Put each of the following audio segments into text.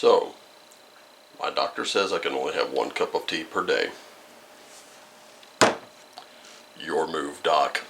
So, my doctor says I can only have 1 cup of tea per day. Your move, Doc.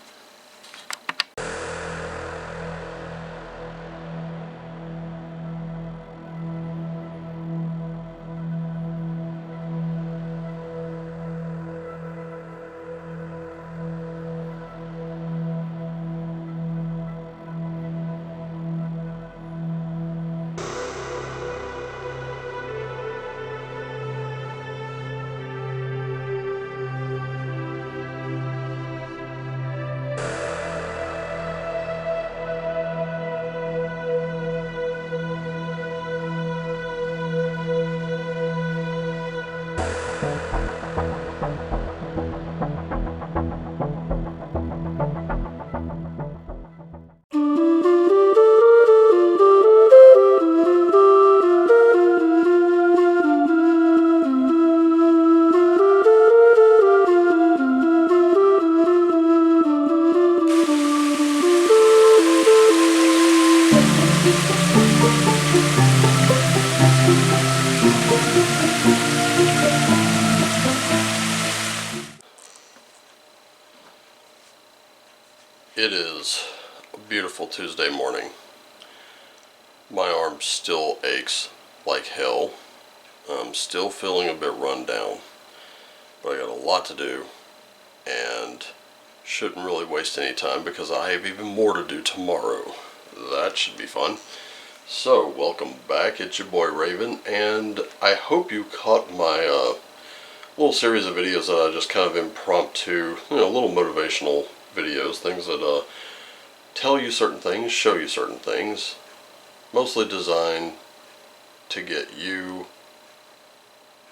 It is a beautiful Tuesday morning. My arm still aches like hell. I'm still feeling a bit run down, but I got a lot to do and shouldn't really waste any time because I have even more to do tomorrow. That should be fun. So, welcome back. It's your boy Raven, and I hope you caught my little series of videos that I just kind of impromptu, little motivational videos, things that tell you certain things, show you certain things, mostly designed to get you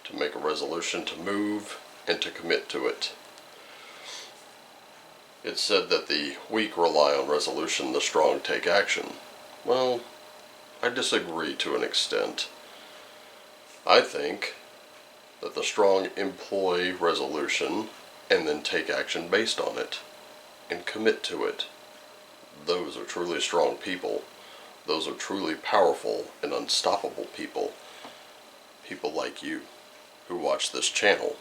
to make a resolution to move and to commit to it. It's said that the weak rely on resolution, the strong take action. Well, I disagree to an extent. I think that the strong employ resolution and then take action based on it and commit to it. Those are truly strong people. Those are truly powerful and unstoppable people. People like you who watch this channel.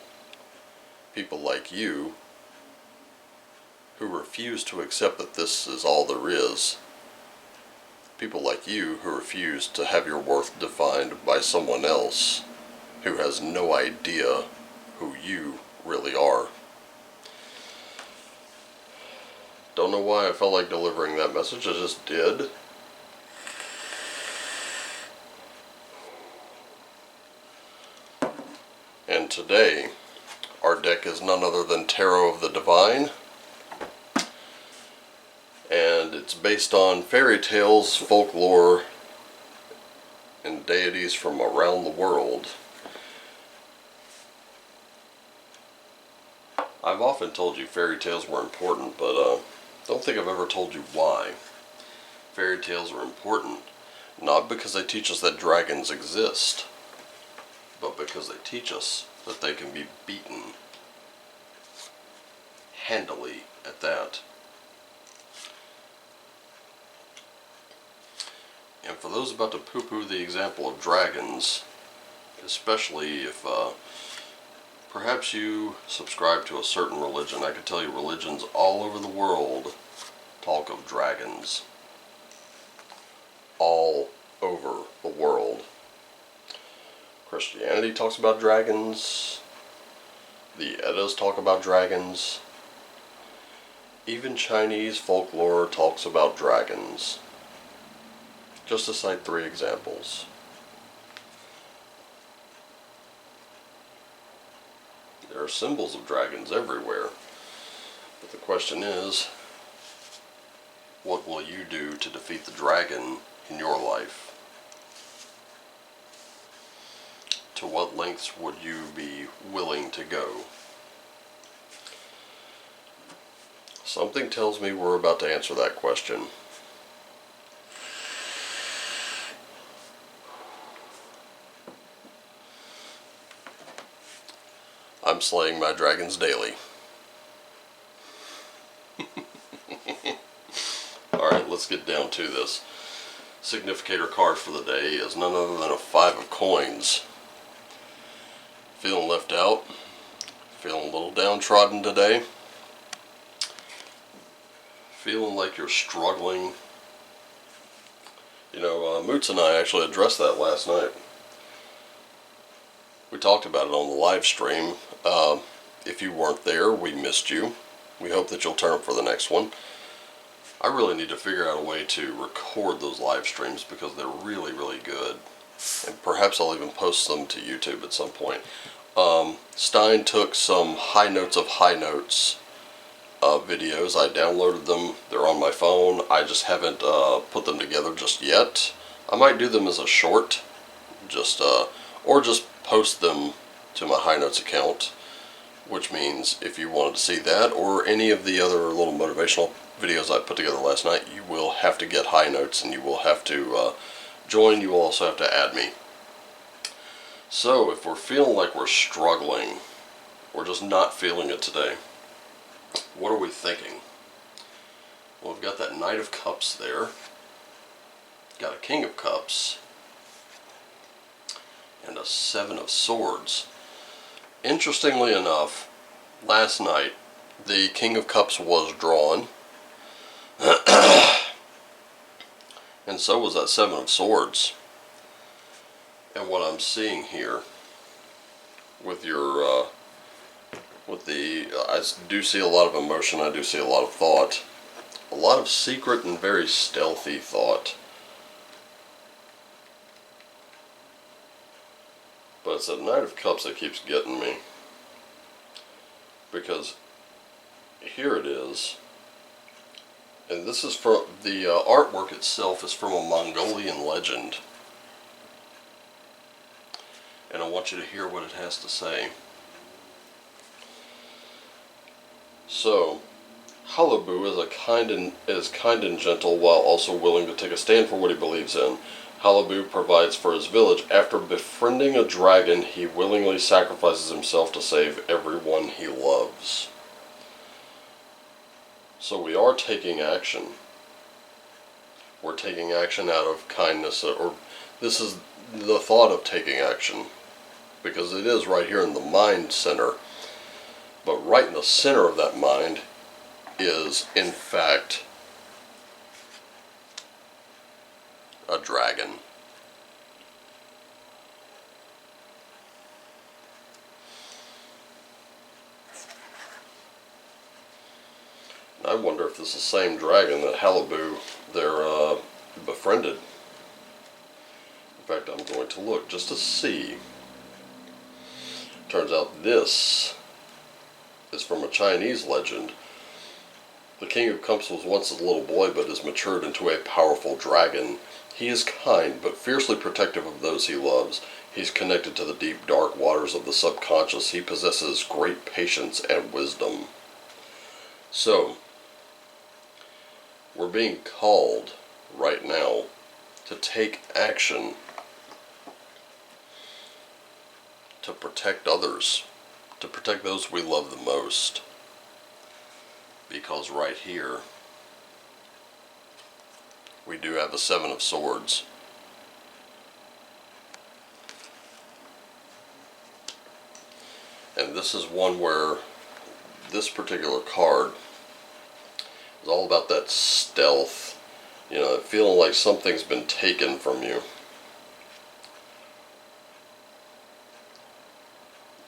People like you who refuse to accept that this is all there is. People like you who refuse to have your worth defined by someone else who has no idea who you really are. Don't know why I felt like delivering that message, I just did. And today, our deck is none other than Tarot of the Divine. And it's based on fairy tales, folklore, and deities from around the world. I've often told you fairy tales were important, but don't think I've ever told you why. Fairy tales are important, not because they teach us that dragons exist, but because they teach us that they can be beaten. Handily, at that. And for those about to poo-poo the example of dragons, especially if perhaps you subscribe to a certain religion, I can tell you religions all over the world talk of dragons. All over the world. Christianity talks about dragons. The Eddas talk about dragons. Even Chinese folklore talks about dragons. Just to cite 3 examples. There are symbols of dragons everywhere. But the question is, what will you do to defeat the dragon in your life? To what lengths would you be willing to go? Something tells me we're about to answer that question. I'm slaying my dragons daily. Alright, let's get down to this. significator card for the day is none other than a 5 of coins. Feeling left out? Feeling a little downtrodden today? Feeling like you're struggling? You know, Moots and I actually addressed that last night. We talked about it on the live stream. If you weren't there, we missed you. We hope that you'll turn up for the next one. I really need to figure out a way to record those live streams because they're really, really good. And perhaps I'll even post them to YouTube at some point. Stein took some high notes of high notes videos. I downloaded them. They're on my phone. I just haven't put them together just yet. I might do them as a short, or just post them to my high notes account, which means if you wanted to see that or any of the other little motivational videos I put together last night, you will have to get high notes and you will have to join. You will also have to add me. So if we're feeling like we're struggling, we're just not feeling it today, what are we thinking? Well, we've got that Knight of Cups there, got a King of Cups, and a 7 of Swords. Interestingly enough, last night the King of Cups was drawn, and so was that 7 of Swords. And what I'm seeing here with your, I do see a lot of emotion, I do see a lot of thought, a lot of secret and very stealthy thought. But it's that Knight of Cups that keeps getting me. Because here it is. And this is from, the artwork itself is from a Mongolian legend. And I want you to hear what it has to say. So, Halabu is kind and gentle while also willing to take a stand for what he believes in. Halabu provides for his village. After befriending a dragon, he willingly sacrifices himself to save everyone he loves. So we are taking action. We're taking action out of kindness, or this is the thought of taking action, because it is right here in the mind center. But right in the center of that mind is, in fact, a dragon. And I wonder if this is the same dragon that Halabu there befriended. In fact, I'm going to look just to see. Turns out this is from a Chinese legend. The King of Cups was once a little boy but has matured into a powerful dragon. He is kind but fiercely protective of those he loves. He's connected to the deep dark waters of the subconscious. He possesses great patience and wisdom. So, we're being called right now to take action to protect others, to protect those we love the most. Because right here, we do have a 7 of Swords. And this is one where this particular card is all about that stealth, you know, feeling like something's been taken from you.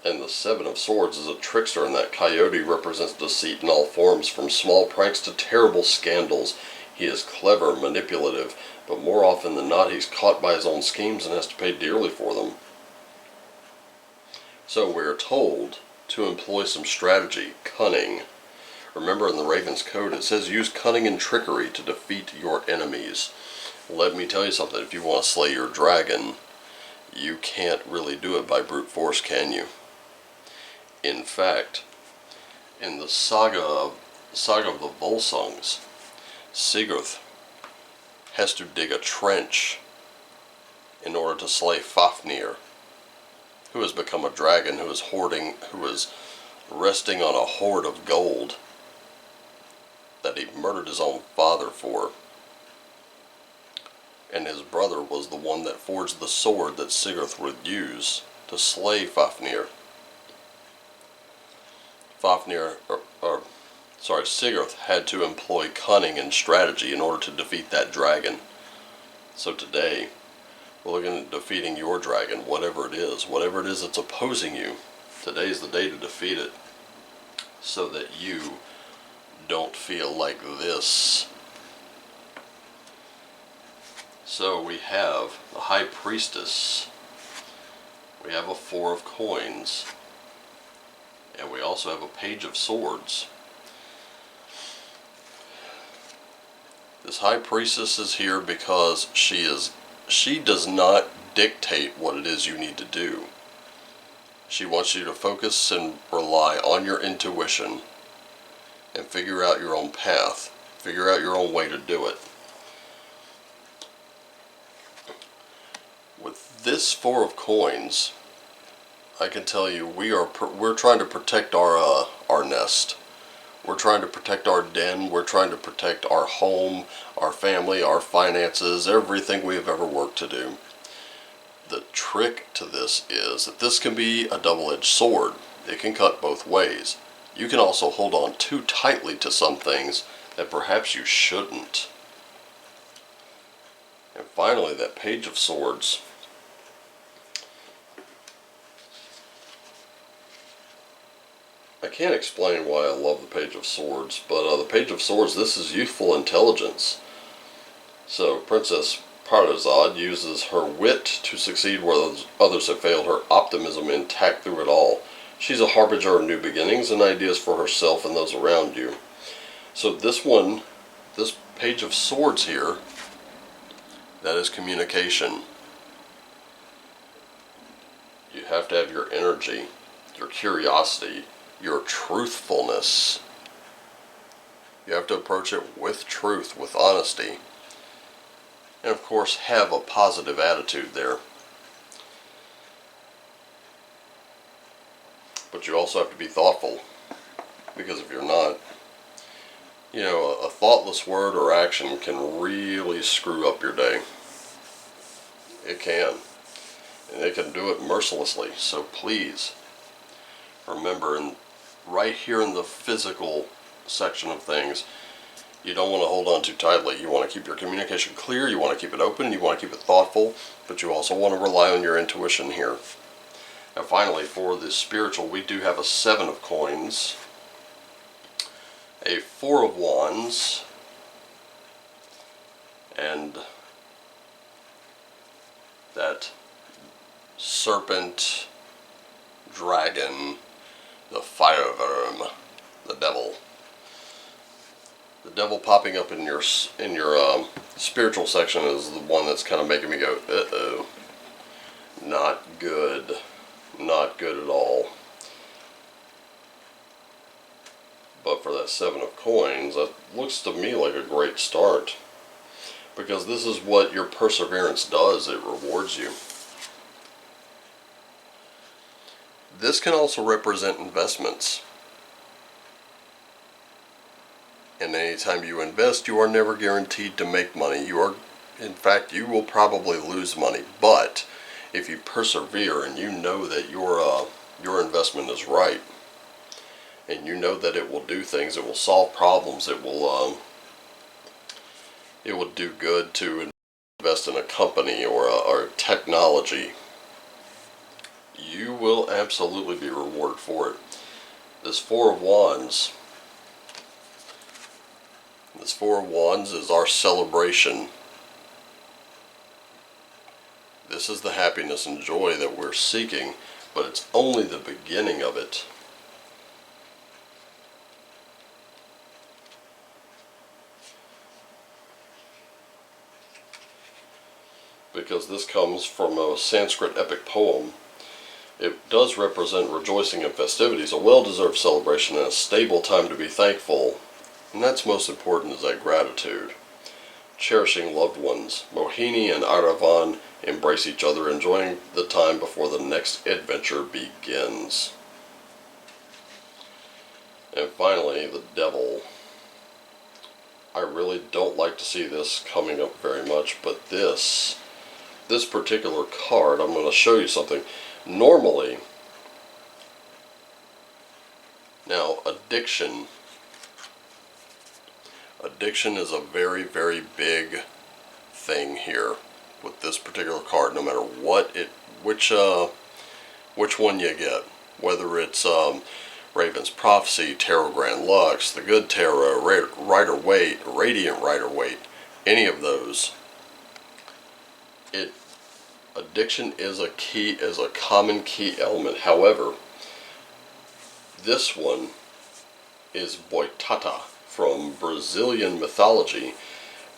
And the 7 of Swords is a trickster, and that coyote represents deceit in all forms, from small pranks to terrible scandals. He is clever, manipulative, but more often than not he's caught by his own schemes and has to pay dearly for them. So we're told to employ some strategy, cunning. Remember, in the Raven's Code it says use cunning and trickery to defeat your enemies. Let me tell you something, if you want to slay your dragon, you can't really do it by brute force, can you? In fact, in the saga of the Volsungs, Sigurd has to dig a trench in order to slay Fafnir, who has become a dragon, who is resting on a hoard of gold that he murdered his own father for. and his brother was the one that forged the sword that Sigurd would use to slay Fafnir. Sigurd had to employ cunning and strategy in order to defeat that dragon. So today, we're looking at defeating your dragon, whatever it is that's opposing you. Today's the day to defeat it, so that you don't feel like this. So we have the High Priestess, we have a Four of Coins, and we also have a Page of Swords. This High Priestess is here because she does not dictate what it is you need to do. She wants you to focus and rely on your intuition and figure out your own path, figure out your own way to do it. With this Four of Coins, I can tell you we're trying to protect our nest. We're trying to protect our den. We're trying to protect our home, our family, our finances, everything we have ever worked to do. The trick to this is that this can be a double-edged sword. It can cut both ways. You can also hold on too tightly to some things that perhaps you shouldn't. And finally, that Page of Swords. I can't explain why I love the Page of Swords, but the Page of Swords, this is youthful intelligence. So Princess Parizad uses her wit to succeed where others have failed, her optimism intact through it all. She's a harbinger of new beginnings and ideas for herself and those around you. So this Page of Swords here, that is communication. You have to have your energy, your curiosity, your truthfulness. You have to approach it with truth, with honesty. And of course, have a positive attitude there. But you also have to be thoughtful. Because if you're not, a thoughtless word or action can really screw up your day. It can. And it can do it mercilessly. So please, remember, right here in the physical section of things, you don't want to hold on too tightly. You want to keep your communication clear, you want to keep it open, you want to keep it thoughtful, but you also want to rely on your intuition here. And finally, for the spiritual, we do have a Seven of Coins, a Four of Wands, and that serpent, dragon, the fire worm, the devil. The devil popping up in your spiritual section is the one that's kind of making me go, uh-oh, not good, not good at all. But for that Seven of Coins, that looks to me like a great start, because this is what your perseverance does. It rewards you. This can also represent investments. And anytime you invest, you are never guaranteed to make money. In fact, you will probably lose money. But if you persevere and you know that your investment is right, and you know that it will do things, it will solve problems, it will do good to invest in a company or technology, you will absolutely be rewarded for it. This Four of Wands. This Four of Wands is our celebration. This is the happiness and joy that we're seeking, but it's only the beginning of it. Because this comes from a Sanskrit epic poem. It does represent rejoicing and festivities, a well-deserved celebration, and a stable time to be thankful. And that's most important, is that gratitude. Cherishing loved ones. Mohini and Aravan embrace each other, enjoying the time before the next adventure begins. And finally, the devil. I really don't like to see this coming up very much, but this particular card, I'm going to show you something. Normally, now addiction is a very, very big thing here with this particular card, no matter which one you get, whether it's Raven's Prophecy, Tarot Grand Lux, the Good Tarot, Rider-Waite, Radiant Rider-Waite, any of those. Addiction is a common key element. However, this one is Boitata from Brazilian mythology,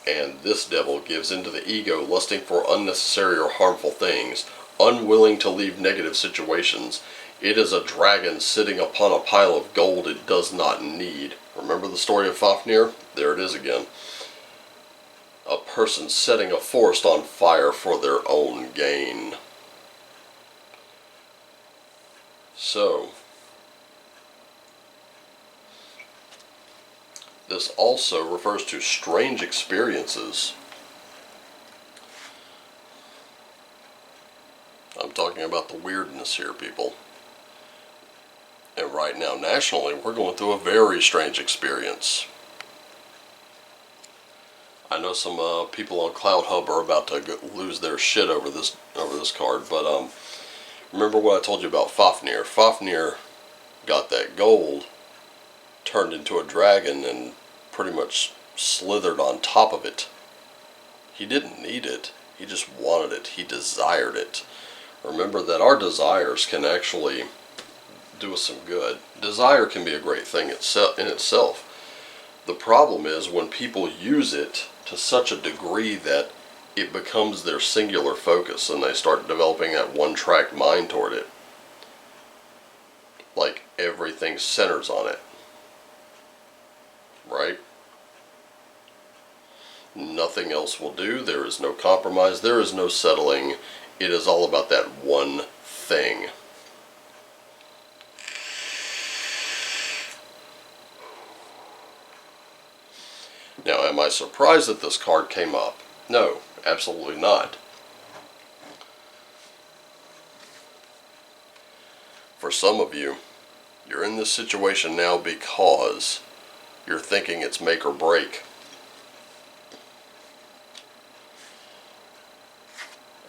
and this devil gives into the ego, lusting for unnecessary or harmful things, unwilling to leave negative situations. It is a dragon sitting upon a pile of gold it does not need. Remember the story of Fafnir? There it is again. A person setting a forest on fire for their own gain. So, this also refers to strange experiences. I'm talking about the weirdness here, people. And right now, nationally, we're going through a very strange experience. I know some people on Clouthub are about to lose their shit over this card, but remember what I told you about Fafnir. Fafnir got that gold, turned into a dragon, and pretty much slithered on top of it. He didn't need it. He just wanted it. He desired it. Remember that our desires can actually do us some good. Desire can be a great thing in itself. The problem is when people use it to such a degree that it becomes their singular focus and they start developing that one-track mind toward it. Like everything centers on it. Right? Nothing else will do. There is no compromise. There is no settling. It is all about that one thing. Now, am I surprised that this card came up? No, absolutely not. For some of you, you're in this situation now because you're thinking it's make or break.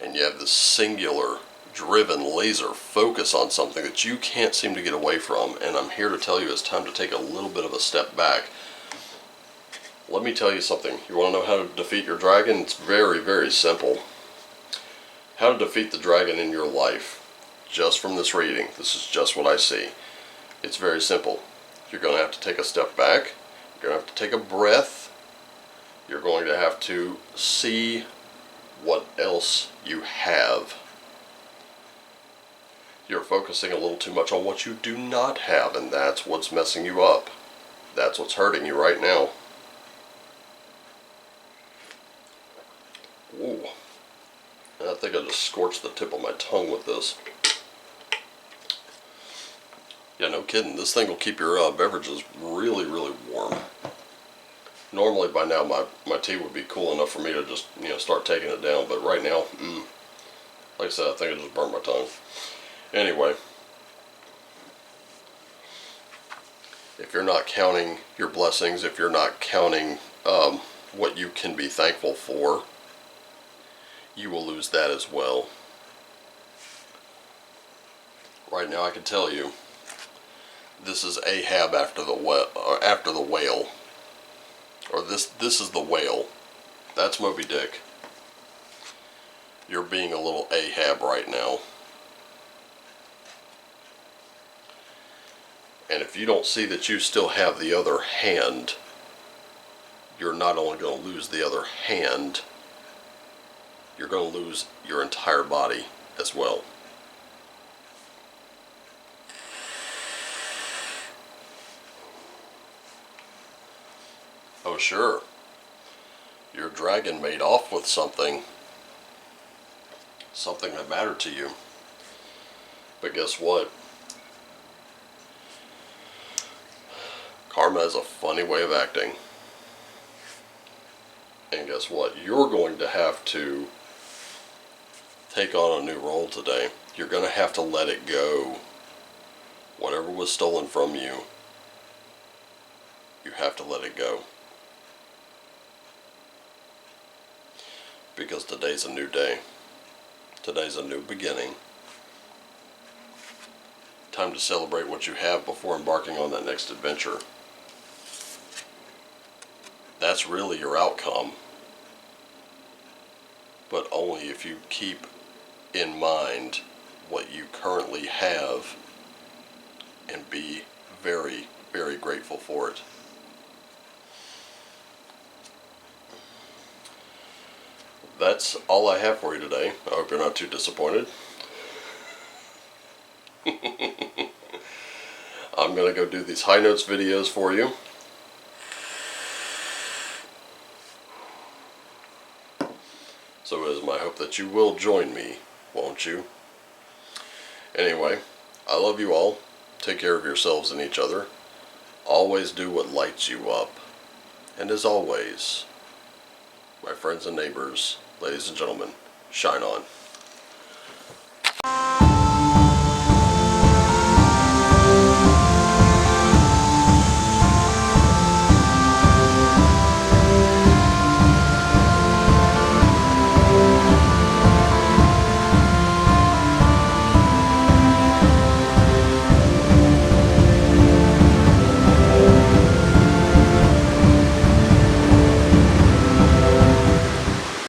And you have this singular, driven laser focus on something that you can't seem to get away from. And I'm here to tell you it's time to take a little bit of a step back. Let me tell you something. You want to know how to defeat your dragon? It's very, very simple. How to defeat the dragon in your life. Just from this reading. This is just what I see. It's very simple. You're going to have to take a step back. You're going to have to take a breath. You're going to have to see what else you have. You're focusing a little too much on what you do not have, and that's what's messing you up. That's what's hurting you right now. Ooh. I think I just scorched the tip of my tongue with this. Yeah, no kidding. This thing will keep your beverages really, really warm. Normally by now my tea would be cool enough for me to just, start taking it down. But right now, like I said, I think I just burned my tongue. Anyway. If you're not counting your blessings, if you're not counting what you can be thankful for, you will lose that as well. Right now I can tell you, this is Ahab after the whale. Or this is the whale. That's Moby Dick. You're being a little Ahab right now. And if you don't see that you still have the other hand, you're not only going to lose the other hand, you're going to lose your entire body as well. Oh sure, your dragon made off with something that mattered to you. But guess what? Karma is a funny way of acting. And guess what? You're going to have to take on a new role today. You're going to have to let it go. Whatever was stolen from you, you have to let it go. Because today's a new day. Today's a new beginning. Time to celebrate what you have before embarking on that next adventure. That's really your outcome. But only if you keep in mind what you currently have and be very, very grateful for it. That's all I have for you today. I hope you're not too disappointed. I'm going to go do these high notes videos for you. So it is my hope that you will join me, won't you? Anyway, I love you all. Take care of yourselves and each other. Always do what lights you up. And as always, my friends and neighbors, ladies and gentlemen, shine on.